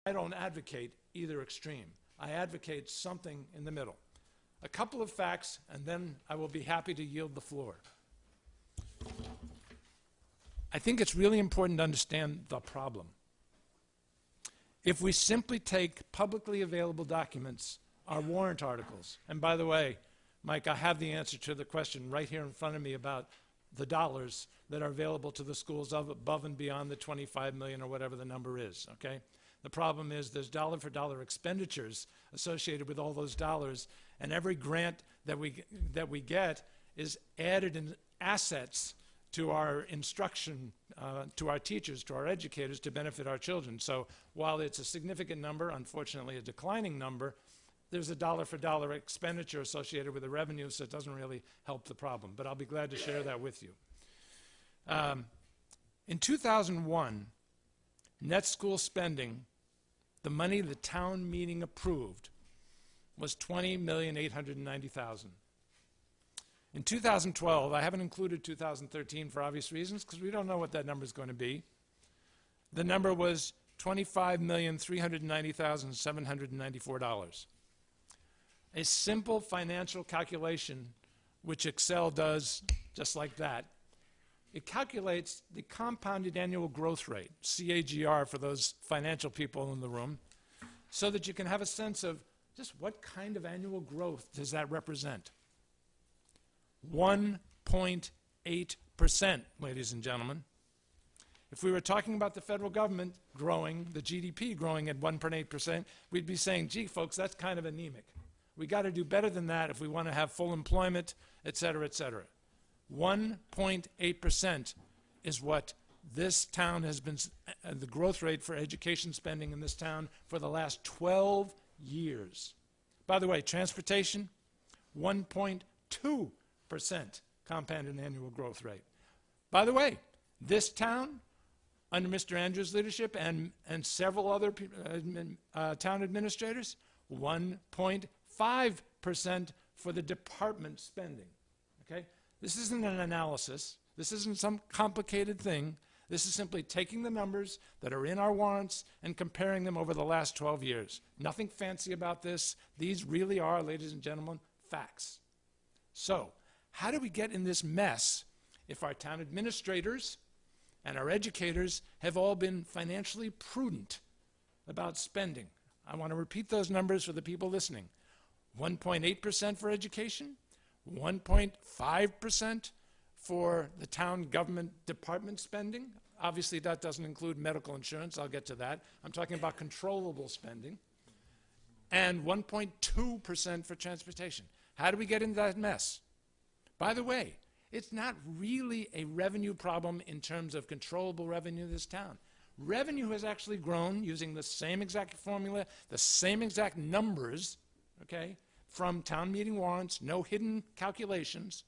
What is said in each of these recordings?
I don't advocate either extreme. I advocate something in the middle. A couple of facts, and then I will be happy to yield the floor. I think it's really important to understand the problem. If we simply take publicly available documents, our warrant articles, and by the way, Mike, I have the answer to the question right here in front of me about the dollars that are available to the schools above and beyond the 25 million or whatever the number is, okay? The problem is there's dollar for dollar expenditures associated with all those dollars, and every grant that we get is added in assets to our instruction, to our teachers, to our educators, to benefit our children. So while it's a significant number, unfortunately a declining number, there's a dollar for dollar expenditure associated with the revenue, so it doesn't really help the problem. But I'll be glad to share that with you. In 2001, net school spending, the money the town meeting approved, was $20,890,000. In 2012, I haven't included 2013 for obvious reasons, because we don't know what that number is going to be. The number was $25,390,794. A simple financial calculation, which Excel does just like that, it calculates the compounded annual growth rate, CAGR for those financial people in the room, so that you can have a sense of just what kind of annual growth does that represent. 1.8%, ladies and gentlemen. If we were talking about the federal government growing, the GDP growing at 1.8%, we'd be saying, gee, folks, that's kind of anemic. We got to do better than that if we want to have full employment, et cetera, et cetera. 1.8% is what this town has been, the growth rate for education spending in this town for the last 12 years. By the way, transportation, 1.2% compounded annual growth rate. By the way, this town, under Mr. Andrews' leadership and several other town administrators, 1.5% for the department spending. Okay? This isn't an analysis. This isn't some complicated thing. This is simply taking the numbers that are in our warrants and comparing them over the last 12 years. Nothing fancy about this. These really are, ladies and gentlemen, facts. So, how do we get in this mess if our town administrators and our educators have all been financially prudent about spending? I want to repeat those numbers for the people listening. 1.8% for education, 1.5% for the town government department spending. Obviously, that doesn't include medical insurance. I'll get to that. I'm talking about controllable spending. And 1.2% for transportation. How do we get into that mess? By the way, it's not really a revenue problem in terms of controllable revenue in this town. Revenue has actually grown using the same exact formula, the same exact numbers, okay, from town meeting warrants, no hidden calculations.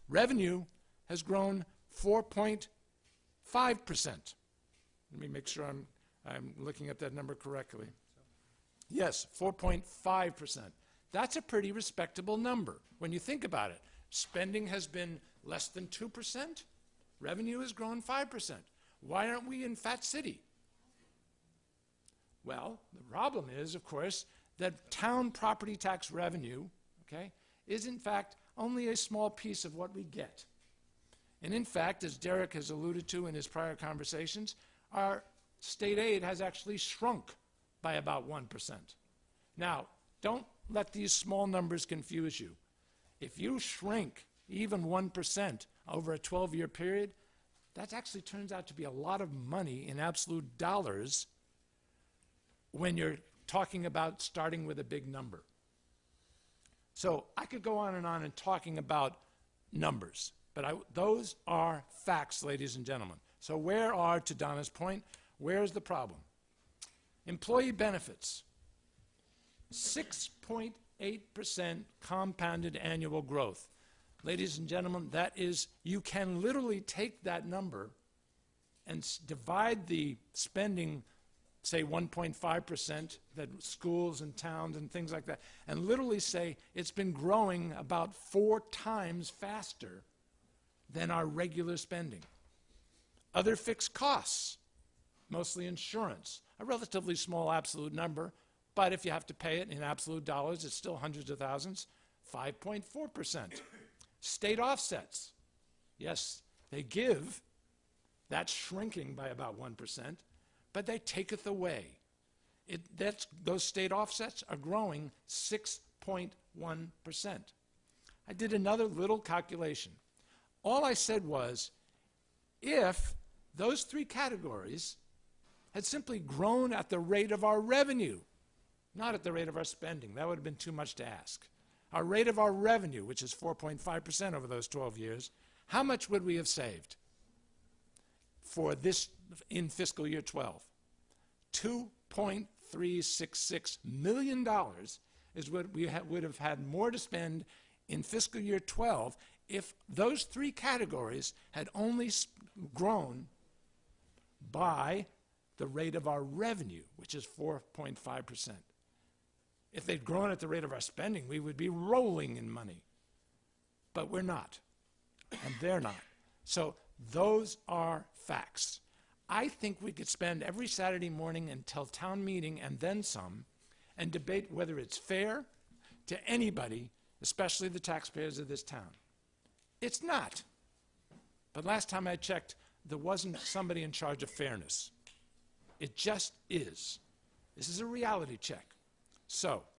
Revenue has grown 4.5%. Let me make sure I'm looking at that number correctly. Yes, 4.5%. That's a pretty respectable number when you think about it. Spending has been less than 2%. Revenue has grown 5%. Why aren't we in Fat City? Well, the problem is, of course, that town property tax revenue, okay, is in fact only a small piece of what we get. And in fact, as Derek has alluded to in his prior conversations, our state aid has actually shrunk by about 1%. Now, don't let these small numbers confuse you. If you shrink even 1% over a 12-year period, that actually turns out to be a lot of money in absolute dollars when you're talking about starting with a big number. So I could go on and talking about numbers, but those are facts, ladies and gentlemen. So where are, to Donna's point, where's the problem? Employee benefits, 6.8% compounded annual growth. Ladies and gentlemen, that is, you can literally take that number and divide the spending, say 1.5% that schools and towns and things like that, and literally say it's been growing about 4 times faster than our regular spending. Other fixed costs, mostly insurance, a relatively small absolute number, but if you have to pay it in absolute dollars, it's still hundreds of thousands, 5.4%. State offsets, yes, they give, that's shrinking by about 1%, but they taketh away. Those state offsets are growing 6.1%. I did another little calculation. All I said was, if those three categories had simply grown at the rate of our revenue, not at the rate of our spending, that would have been too much to ask. Our rate of our revenue, which is 4.5% over those 12 years, how much would we have saved for this in fiscal year 12? $2.366 million is what we would have had more to spend in fiscal year 12 if those three categories had only grown by the rate of our revenue, which is 4.5%. If they'd grown at the rate of our spending, we would be rolling in money. But we're not, and they're not. So those are facts. I think we could spend every Saturday morning until town meeting and then some and debate whether it's fair to anybody, especially the taxpayers of this town. It's not. But last time I checked, there wasn't somebody in charge of fairness. It just is. This is a reality check. So